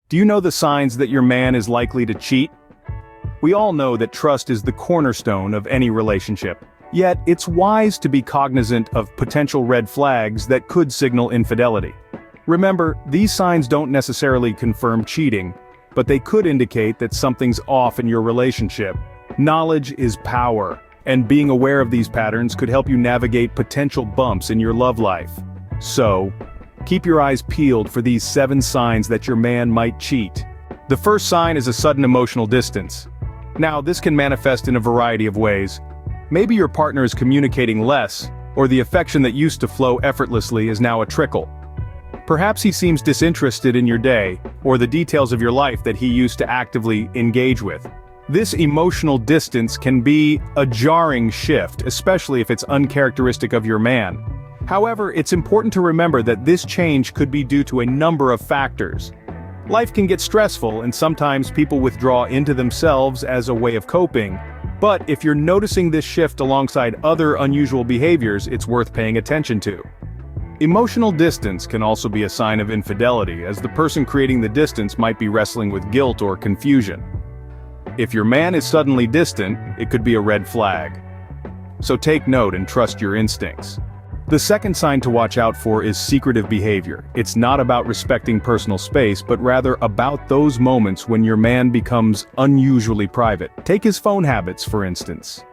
Do you know the signs that your man is likely to cheat? We all know that trust is the cornerstone of any relationship. Yet, it's wise to be cognizant of potential red flags that could signal infidelity. Remember, these signs don't necessarily confirm cheating, but they could indicate that something's off in your relationship. Knowledge is power, and being aware of these patterns could help you navigate potential bumps in your love life. So, keep your eyes peeled for these 7 signs that your man might cheat. The first sign is a sudden emotional distance. Now, this can manifest in a variety of ways. Maybe your partner is communicating less, or the affection that used to flow effortlessly is now a trickle. Perhaps he seems disinterested in your day, or the details of your life that he used to actively engage with. This emotional distance can be a jarring shift, especially if it's uncharacteristic of your man. However, it's important to remember that this change could be due to a number of factors. Life can get stressful, and sometimes people withdraw into themselves as a way of coping. But if you're noticing this shift alongside other unusual behaviors, it's worth paying attention to. Emotional distance can also be a sign of infidelity, as the person creating the distance might be wrestling with guilt or confusion. If your man is suddenly distant, it could be a red flag. So take note and trust your instincts. The second sign to watch out for is secretive behavior. It's not about respecting personal space, but rather about those moments when your man becomes unusually private. Take his phone habits, for instance.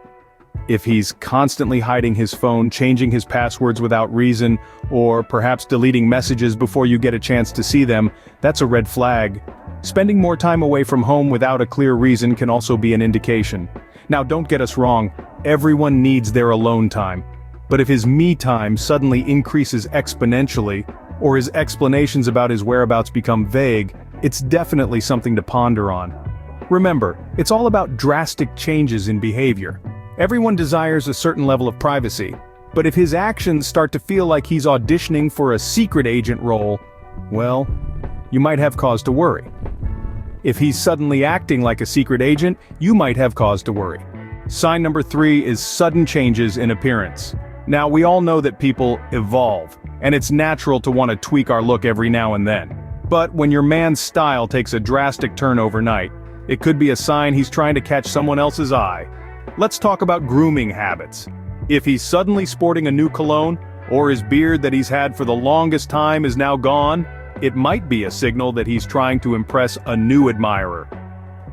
If he's constantly hiding his phone, changing his passwords without reason, or perhaps deleting messages before you get a chance to see them, that's a red flag. Spending more time away from home without a clear reason can also be an indication. Now, don't get us wrong, everyone needs their alone time. But if his me time suddenly increases exponentially, or his explanations about his whereabouts become vague, it's definitely something to ponder on. Remember, it's all about drastic changes in behavior. Everyone desires a certain level of privacy, but if his actions start to feel like he's auditioning for a secret agent role, well, you might have cause to worry. If he's suddenly acting like a secret agent, you might have cause to worry. Sign number 3 is sudden changes in appearance. Now, we all know that people evolve, and it's natural to want to tweak our look every now and then. But when your man's style takes a drastic turn overnight, it could be a sign he's trying to catch someone else's eye. Let's talk about grooming habits. If he's suddenly sporting a new cologne, or his beard that he's had for the longest time is now gone, it might be a signal that he's trying to impress a new admirer.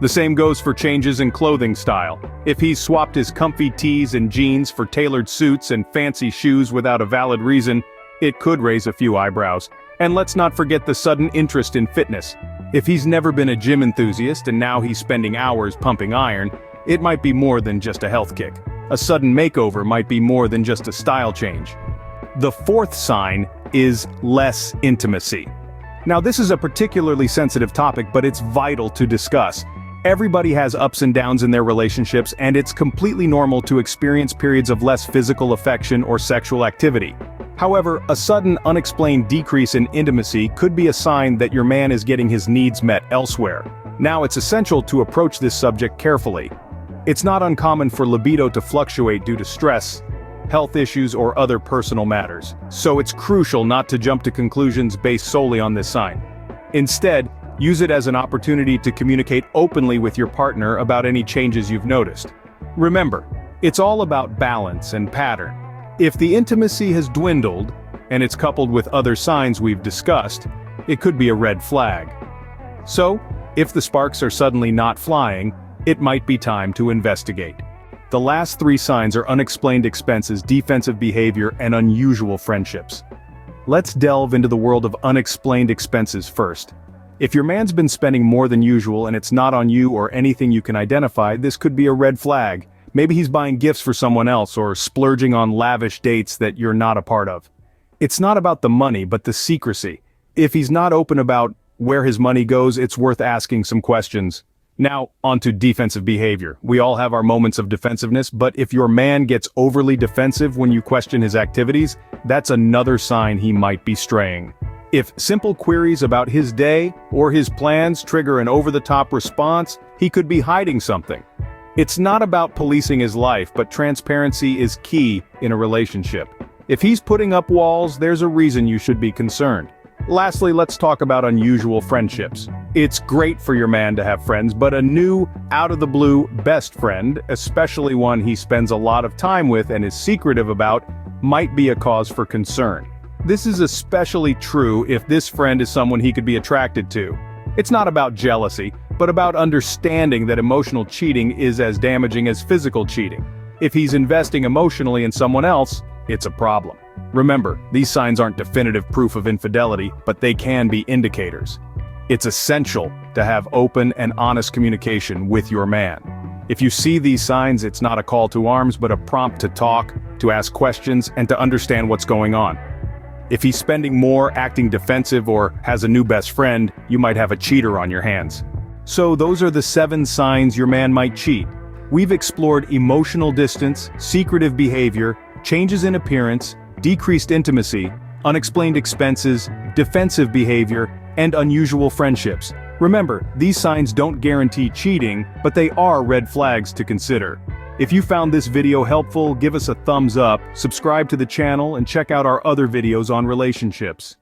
The same goes for changes in clothing style. If he's swapped his comfy tees and jeans for tailored suits and fancy shoes without a valid reason, it could raise a few eyebrows. And let's not forget the sudden interest in fitness. If he's never been a gym enthusiast and now he's spending hours pumping iron, it might be more than just a health kick. A sudden makeover might be more than just a style change. The fourth sign is less intimacy. Now, this is a particularly sensitive topic, but it's vital to discuss. Everybody has ups and downs in their relationships, and it's completely normal to experience periods of less physical affection or sexual activity. However, a sudden, unexplained decrease in intimacy could be a sign that your man is getting his needs met elsewhere. Now, it's essential to approach this subject carefully. It's not uncommon for libido to fluctuate due to stress, health issues, or other personal matters. So it's crucial not to jump to conclusions based solely on this sign. Instead, use it as an opportunity to communicate openly with your partner about any changes you've noticed. Remember, it's all about balance and pattern. If the intimacy has dwindled, and it's coupled with other signs we've discussed, it could be a red flag. So, if the sparks are suddenly not flying, it might be time to investigate. The last 3 signs are unexplained expenses, defensive behavior, and unusual friendships. Let's delve into the world of unexplained expenses first. If your man's been spending more than usual and it's not on you or anything you can identify, this could be a red flag. Maybe he's buying gifts for someone else or splurging on lavish dates that you're not a part of. It's not about the money, but the secrecy. If he's not open about where his money goes, it's worth asking some questions. Now, onto defensive behavior. We all have our moments of defensiveness, but if your man gets overly defensive when you question his activities, that's another sign he might be straying. If simple queries about his day or his plans trigger an over-the-top response, he could be hiding something. It's not about policing his life, but transparency is key in a relationship. If he's putting up walls, there's a reason you should be concerned. Lastly, let's talk about unusual friendships. It's great for your man to have friends, but a new, out-of-the-blue best friend, especially one he spends a lot of time with and is secretive about, might be a cause for concern. This is especially true if this friend is someone he could be attracted to. It's not about jealousy, but about understanding that emotional cheating is as damaging as physical cheating. If he's investing emotionally in someone else, it's a problem. Remember, these signs aren't definitive proof of infidelity, but they can be indicators. It's essential to have open and honest communication with your man. If you see these signs, it's not a call to arms, but a prompt to talk, to ask questions, and to understand what's going on. If he's spending more, acting defensive, or has a new best friend, you might have a cheater on your hands. So those are the 7 signs your man might cheat. We've explored emotional distance, secretive behavior, changes in appearance, decreased intimacy, unexplained expenses, defensive behavior, and unusual friendships. Remember, these signs don't guarantee cheating, but they are red flags to consider. If you found this video helpful, give us a thumbs up, subscribe to the channel, and check out our other videos on relationships.